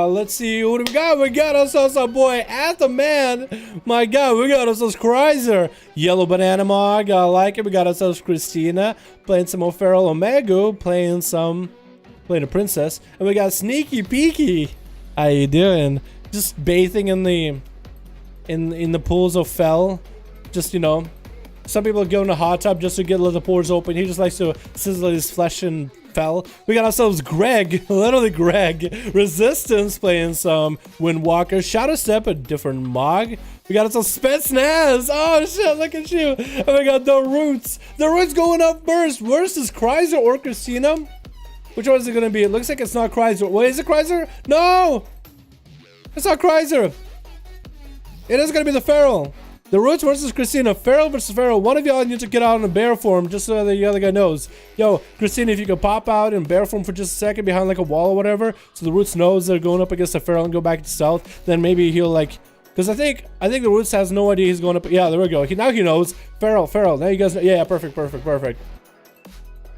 Let's see what we got. We got ourselves our boy at the man. My God, we got ourselves Chrysler. Yellow banana mog. I like it. We got ourselves Christina playing some more Feral Omega, playing a princess, and we got Sneaky Peeky. How you doing? Just bathing in the pools of Fel. Just, you know, some people go in the hot tub just to get the pores open. He just likes to sizzle his flesh and Fel. We got ourselves Greg, literally Greg. Resistance playing some Windwalker. Shadow Step, a different mog. We got ourselves Spetsnaz. Oh shit, look at you. And we got the Roots. The Roots going up first. Versus Chrysler or Christina. Which one is it gonna be? It looks like it's not Chrysler. Wait, is it Chrysler? No! It's not Chrysler. It is gonna be the Feral. The Roots versus Christina. Feral versus Feral. One of y'all need to get out in a bear form just so the other guy knows. Yo, Christina, if you could pop out in bear form for just a second behind like a wall or whatever, so the Roots knows they're going up against the Feral and go back to stealth, then maybe he'll like... Because I think the Roots has no idea he's going up... Yeah, there we go. Now he knows. Feral. Now you guys know. Yeah, perfect.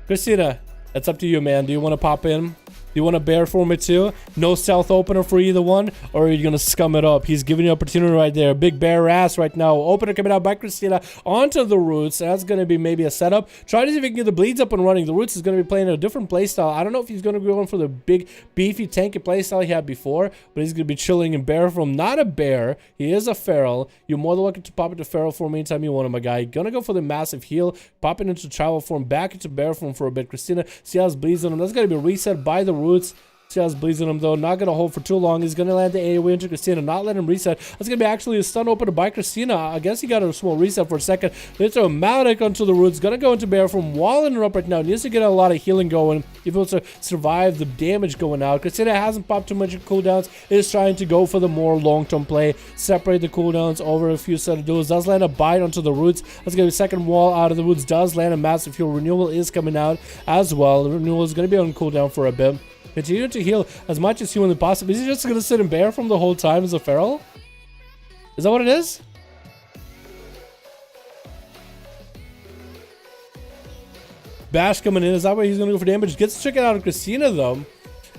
Christina, it's up to you, man. Do you want to pop in? Do you want to bear form it too? No stealth opener for either one? Or are you going to scum it up? He's giving you opportunity right there. Big bear ass right now. Opener coming out by Christina onto the Roots. That's going to be maybe a setup. Try to see if he can get the bleeds up and running. The Roots is going to be playing a different playstyle. I don't know if he's going to be going for the big, beefy, tanky playstyle he had before. But he's going to be chilling in bear form. Not a bear. He is a Feral. You're more than welcome to pop into Feral form anytime you want him, my guy. Going to go for the massive heal. Popping into travel form. Back into bear form for a bit. Christina, see how his bleeds on him. That's going to be reset by the Roots. See how he's bleeding him though. Not gonna hold for too long. He's gonna land the AoE into Christina. Not let him reset. That's gonna be actually a stun opener by Christina. I guess he got a small reset for a second. They throw Maldic onto the Roots. Gonna go into bear from walling her up right now. Needs to get a lot of healing going if he wants to survive the damage going out. Christina hasn't popped too much cooldowns. Is trying to go for the more long-term play. Separate the cooldowns over a few set of duels. Does land a bite onto the Roots. That's gonna be second wall out of the Roots. Does land a massive heal. Renewal is coming out as well. The Renewal is gonna be on cooldown for a bit. Continue to heal as much as humanly possible. Is he just gonna sit in bear from the whole time as a Feral? Is that what it is? Bash coming in. Is that where he's gonna go for damage? Gets to check it out of Christina though.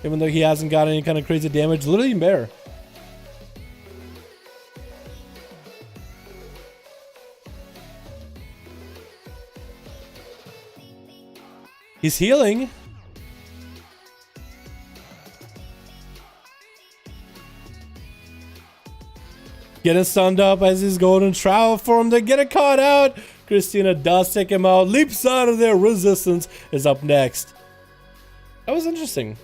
Even though he hasn't got any kind of crazy damage. Literally in bear. He's healing. Getting stunned up as he's going in travel form to get it caught out. Christina does take him out. Leaps out of there. Resistance is up next. That was interesting.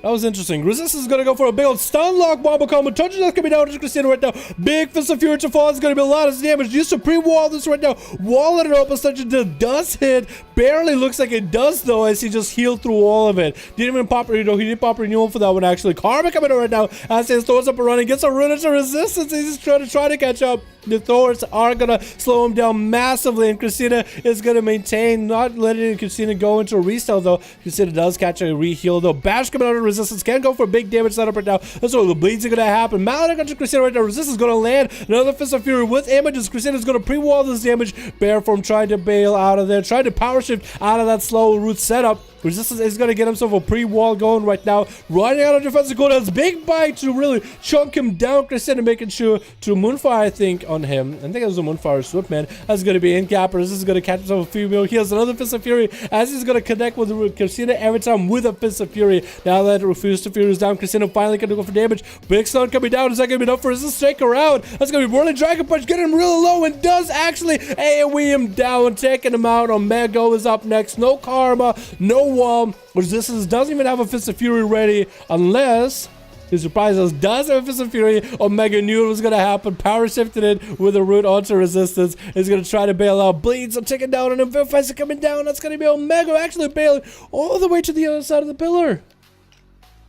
Resistance is going to go for a big old stun lock bomb combo. Touches that's coming down to Christina right now. Big Fist of Fury to fall. It's going to be a lot of damage. Used to pre-wall this right now. Walling it up as such it does hit. Barely looks like it does though as he just healed through all of it. Didn't even pop renewal. He did pop renewal for that one actually. Karma coming in right now as his throws up and running. Gets a run into resistance. He's just trying to catch up. The Thors are gonna slow him down massively, and Christina is gonna maintain, not letting Christina go into a restyle though. Christina does catch a re-heal though. Bash coming out of resistance, can go for a big damage setup right now. That's where the bleeds are gonna happen. Maldic onto Christina right now. Resistance is gonna land. Another Fist of Fury with images. Christina's gonna pre-wall this damage. Bear form trying to bail out of there, trying to power shift out of that slow root setup. Resistance is going to get himself a pre-wall going right now. Running out of defensive cooldowns. Big bite to really chunk him down. Christina making sure to Moonfire, I think, on him. I think it was a Moonfire swoop, man. That's going to be in capper. This is going to catch himself a few more. He has another Fist of Fury as he's going to connect with Christina every time with a Fist of Fury. Now that Fist of Fury is down, Christina finally going to go for damage. Big stun coming down. Is that going to be enough for Resistance to take her out? That's going to be Whirling Dragon Punch. Get him really low and does actually AoE him down. Taking him out. Omega is up next. No Karma. No wall. Resistance doesn't even have a Fist of Fury ready unless he surprises us. Does have a Fist of Fury. Omega knew it was going to happen. Power shifted it with a root onto Resistance. He's going to try to bail out. Bleeds are taking down and Vivify coming down. That's going to be Omega actually bailing all the way to the other side of the pillar.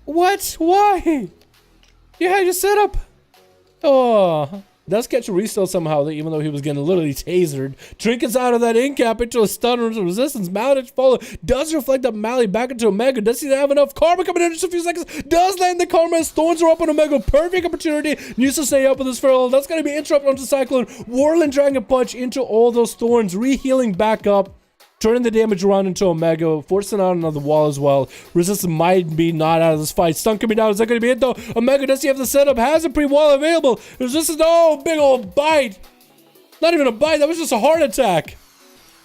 What? Why? You had your setup. Oh. Does catch a restoll somehow, even though he was getting literally tasered. Trinkets out of that incap into a stun resistance. Malage follow. Does reflect up Mally back into Omega. Does he have enough karma coming in just a few seconds? Does land the karma as thorns are up on Omega. Perfect opportunity. Needs to stay up with this feral. That's going to be interrupt onto Cyclone. Whirling Dragon Punch into all those thorns. Rehealing back up. Turning the damage around into Omega, forcing out another wall as well. Resistance might be not out of this fight. Stun coming down. Is that going to be it though? Omega, does he have the setup? Has a pre-wall available. Resistance, oh, big old bite. Not even a bite. That was just a heart attack.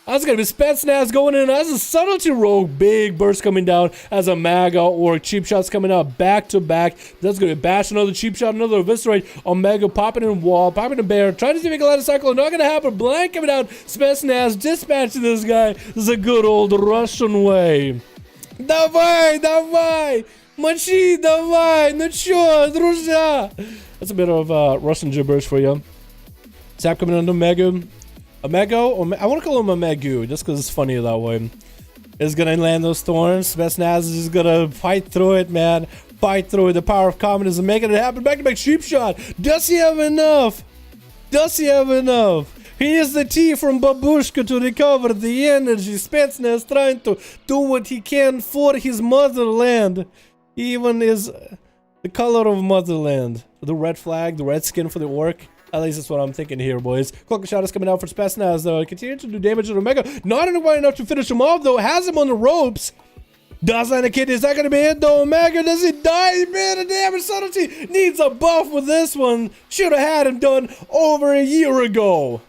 That's going to be Spetsnaz going in as a subtlety rogue. Big burst coming down as a Maga or cheap shots coming out back to back. That's going to bash another cheap shot, another eviscerate. Omega popping in wall, popping in bear. Trying to see if he can land a cyclone. Not going to happen. Blank coming out. Spetsnaz dispatching this guy. This is a good old Russian way. Давай, давай! Мочи, давай! Ну чё, друзья? That's a bit of Russian gibberish for you. Zap coming on Omega. Omego? I want to call him Omegu, just because it's funny that way. Is going to land those thorns. Spetsnaz is just going to fight through it, man. Fight through it. The power of communism making it happen. Back-to-back cheap shot. Does he have enough? Does he have enough? He is the tea from Babushka to recover the energy. Spetsnaz trying to do what he can for his motherland. He even is the color of motherland. The red flag, the red skin for the orc. At least that's what I'm thinking here, boys. Cloak shot is coming out for Spetsnaz, though. Continue to do damage to Omega. Not quite enough to finish him off, though. Has him on the ropes. Does land a kid? Is that going to be it, though? Omega, does he die? Man, the damage subtlety needs a buff with this one. Should have had him done over a year ago.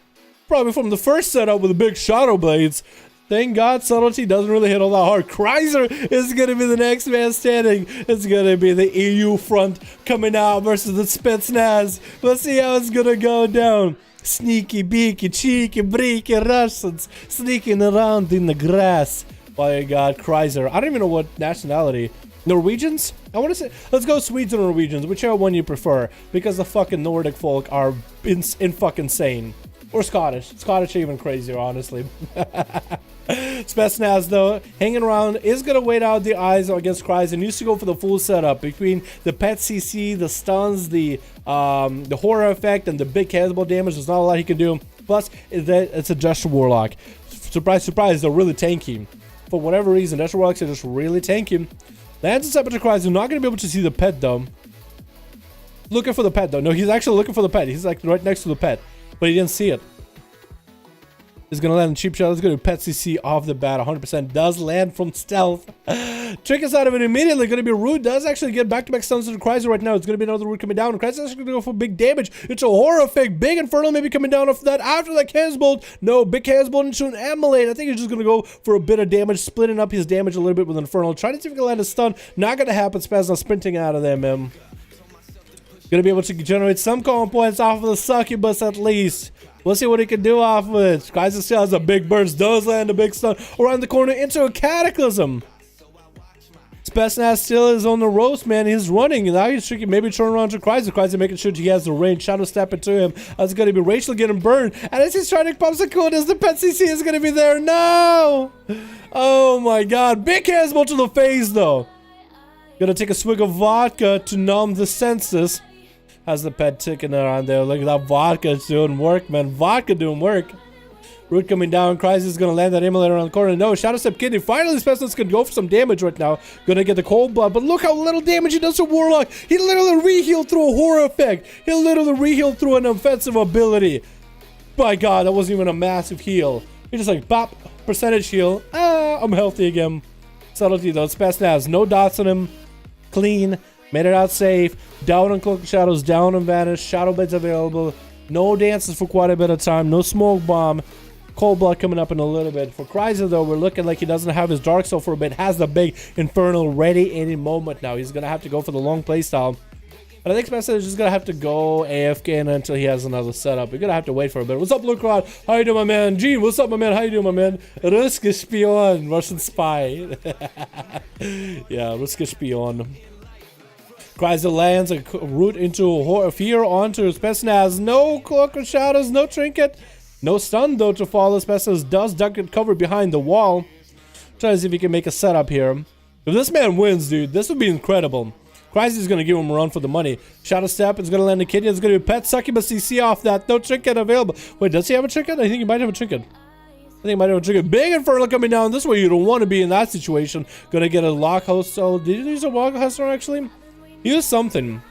Probably from the first setup with the big shadow blades. Thank God subtlety doesn't really hit all that hard. Kreiser is going to be the next man standing. It's going to be the EU front coming out versus the Spetsnaz. Let's see how it's going to go down. Sneaky, beaky, cheeky, breaky Russians sneaking around in the grass. My God, Kreiser. I don't even know what nationality. Norwegians? I want to say, let's go Swedes or Norwegians, whichever one you prefer. Because the fucking Nordic folk are in fucking insane. Or Scottish. Scottish are even crazier, honestly. Spetsnaz, though, hanging around, is going to wait out the eyes against Kreiser and used to go for the full setup between the pet CC, the stuns, the horror effect, and the big cannibal damage. There's not a lot he can do. Plus, it's a Gesture Warlock. Surprise, surprise, they're really tanky. For whatever reason, Gesture Warlocks are just really tanky. Lands a Sepulchre Kreiser, not going to be able to see the pet, though. Looking for the pet, though. No, he's actually looking for the pet. He's like right next to the pet. But he didn't see it. He's going to land a cheap shot. Let's go to Pet CC off the bat. 100% does land from stealth. Trick us out of it immediately. Going to be Rude. Does actually get back-to-back stuns to the Kreiser right now. It's going to be another Rude coming down. Kreiser is actually going to go for big damage. It's a horror effect. Big Infernal maybe coming down off that. After that Chaos Bolt. No, big Chaos Bolt into an Amalate. I think he's just going to go for a bit of damage. Splitting up his damage a little bit with Infernal. Trying to see if he can land a stun. Not going to happen. Spetsnaz sprinting out of there, man. Going to be able to generate some combo points off of the succubus at least. We'll see what he can do off of it. Kreiser still has a big burst. Does land a big stun around the corner into a Cataclysm. Spetsnaz still is on the roast, man. He's running. Now he's thinking maybe turn around to Kreiser. Kreiser making sure he has the range. Shadow step into him. That's going to be Rachel getting burned. And as he's trying to pump the code, as the pet CC is going to be there. No! Oh my God. Big cannibal to the face, though. Gonna take a swig of vodka to numb the senses. How's the pet ticking around there? Look at that vodka doing work, man. Vodka doing work. Root coming down. Kreiser is going to land that emulator around the corner. No, Shadow Step Kidney. Finally, Spetsnaz can go for some damage right now. Going to get the cold blood. But look how little damage he does to Warlock. He literally re-healed through a horror effect. He literally re-healed through an offensive ability. My God, that wasn't even a massive heal. He just like, bop, percentage heal. Ah, I'm healthy again. Subtlety though. Spetsnaz, no dots on him. Clean. Made it out safe. Down on Cloak of Shadows. Down on Vanish. Shadow Blades available. No dances for quite a bit of time. No Smoke Bomb. Cold Blood coming up in a little bit. For Kreiser, though, we're looking like he doesn't have his Dark Soul for a bit. Has the big Infernal ready any moment now. He's going to have to go for the long playstyle. But I think Spetsnaz is just going to have to go AFK until he has another setup. We're going to have to wait for a bit. What's up, Blue Crowd? How you doing, my man? Gene, what's up, my man? How you doing, my man? Ruski Spion. Russian spy. Yeah, Ruski Spion. Kreiser lands a root into a fear onto Spetsnaz. No Cloak of Shadows, no Trinket. No stun, though, to follow. Spetsnaz does duck and cover behind the wall. Try to see if he can make a setup here. If this man wins, dude, this would be incredible. Crysis is going to give him a run for the money. Shadow Step is going to land a kidney. It's going to be Pet Succubus CC off that. No trinket available. Wait, does he have a trinket? I think he might have a trinket. Big Infernal coming down. This way you don't want to be in that situation. Gonna get a lock host. So did he use a Warlock host actually? He used something.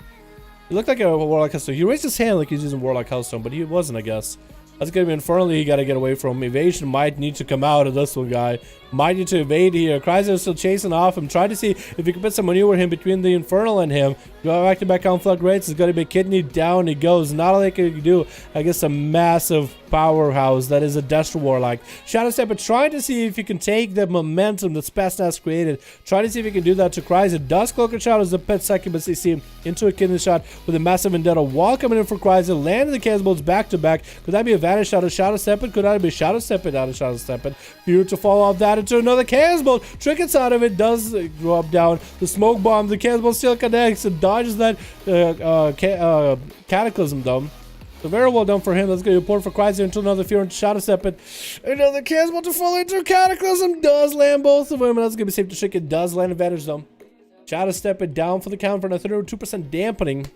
He looked like a Warlock host. He raised his hand like he's using Warlock host, but he wasn't, I guess. That's gonna be Infernal. You gotta get away from. Evasion might need to come out of this one, guy. Might need to evade here. Crysis is still chasing off him. Try to see if you can put some maneuver him between the Infernal and him. Go back to back conflict rates. It's gonna be kidney down. He goes. Not like he can do. I guess a massive powerhouse that is a Destro Warlock. Shadow Step, but trying to see if you can take the momentum that Spetsnaz created. Try to see if you can do that to Crysis. Does Cloak and Shadows the Pet Succubus CC into a kidney shot with a massive Vendetta wall coming in for Crysis. Landing the Chaos Bolts back to back. Could that be a Vanish out of Shadow Step? Could that be Shadow Step out of Shadow Step? Fear to fall off that into another Chaos Bolt. Trinkets out of it. Does drop down. The Smoke Bomb. The Chaos Bolt still connects and dodges that Cataclysm though. So very well done for him. That's going to be important for Crysis into another Fear and Shadow Step. And another Chaos Bolt to fall into Cataclysm. Does land both of them. And that's going to be safe to shake. It does land advantage though. Shadow Step it down for the count for another 2% dampening.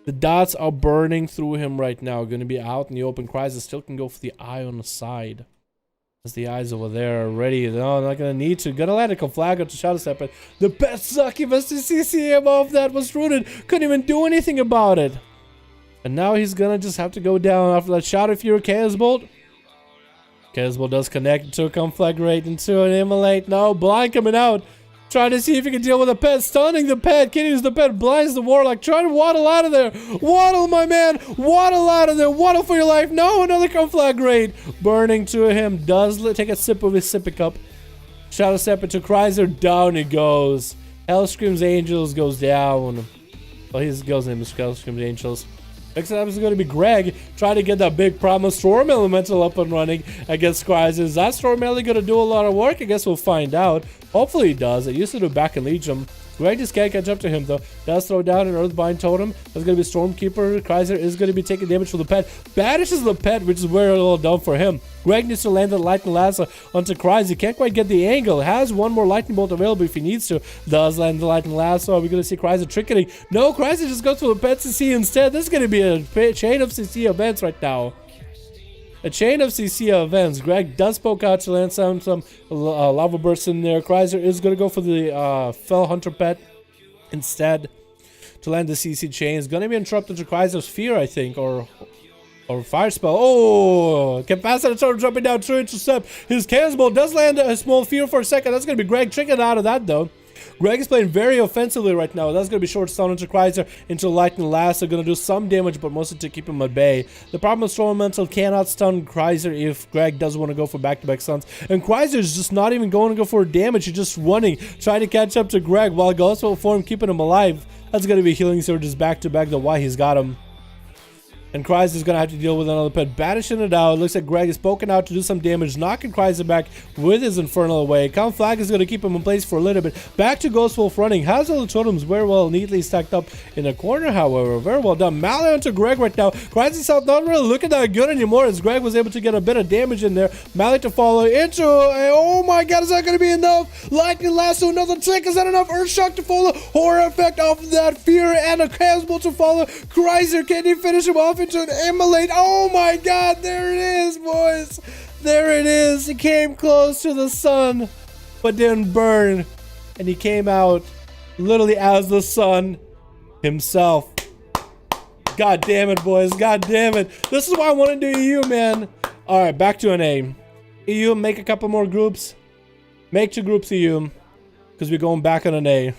The dots are burning through him right now. Going to be out in the open. Crysis still can go for the eye on the side. As the eyes over there are ready. No, not going to need to. Gonna land a Conflagra to Shadow Step. But the best Succubus to CC him off that was rooted. Couldn't even do anything about it. And now he's gonna just have to go down after that Shadow Fury Chaos Bolt. Chaos Bolt does connect to a Conflagrate into an Immolate. No, blind coming out. Trying to see if he can deal with the pet. Stunning the pet. Can't use the pet. Blinds the Warlock. Trying to waddle out of there. Waddle, my man. Waddle out of there. Waddle for your life. No, another Conflagrate. Burning to him. Does take a sip of his sippy cup. Shadow Step into Crysis. Down he goes. Hell Screams Angels goes down. Well, his girl's name is Hell Screams Angels. Next up is going to be Greg trying to get that big promised Storm Elemental up and running against Crysis. Is that Storm Elemental going to do a lot of work? I guess we'll find out. Hopefully he does. It used to do back in Legion. Greg just can't catch up to him though. Does throw down an Earthbind Totem. That's going to be Stormkeeper. Crysis is going to be taking damage from the pet. Banishes the pet, which is very little done for him. Greg needs to land the Lightning Lasso onto Crysis. He can't quite get the angle. Has one more Lightning Bolt available if he needs to. Does land the Lightning Lasso. Are we going to see Crysis tricketing? No, Crysis just goes for the pet CC instead. This is going to be a chain of CC events right now. A chain of CC events. Greg does poke out to land some lava bursts in there. Crysis is going to go for the Fell Hunter pet instead to land the CC chain. It's going to be interrupted to Crysis' Fear, I think, or Fire Spell. Oh, Capacitor Totem jumping down to intercept. His Chaos Bolt does land a small Fear for a second. That's going to be Greg tricking out of that though. Greg is playing very offensively right now. That's going to be short stun into Crysis into Lightning Lasso. Going to do some damage, but mostly to keep him at bay. The problem is Storm Elemental cannot stun Crysis if Greg doesn't want to go for back-to-back stuns. And Crysis is just not even going to go for damage. He's just running, trying to catch up to Greg while Ghostful Form keeping him alive. That's going to be healing surges back-to-back, though why he's got him. And Crysis is going to have to deal with another pet. Banishing it out. It looks like Greg is poking out to do some damage. Knocking Crysis back with his Infernal away. Conflag is going to keep him in place for a little bit. Back to Ghostwolf running. Has all the totems very well neatly stacked up in a corner, however. Very well done. Melee onto Greg right now. Crysis out not really looking that good anymore as Greg was able to get a bit of damage in there. Melee to follow into oh my god, is that going to be enough? Lightning Lasso, another tick. Is that enough? Earthshock to follow. Horror effect off of that. Fear and a Chaos Bolt to follow. Crysis, can he finish him off into an Immolate? Oh my god, there it is, boys. There it is. He came close to the sun, but didn't burn. And he came out literally as the sun himself. God damn it, boys. God damn it. This is why I want to do EU, man. Alright, back to an A. EU, make a couple more groups. Make 2 groups EU. Because we're going back on an A.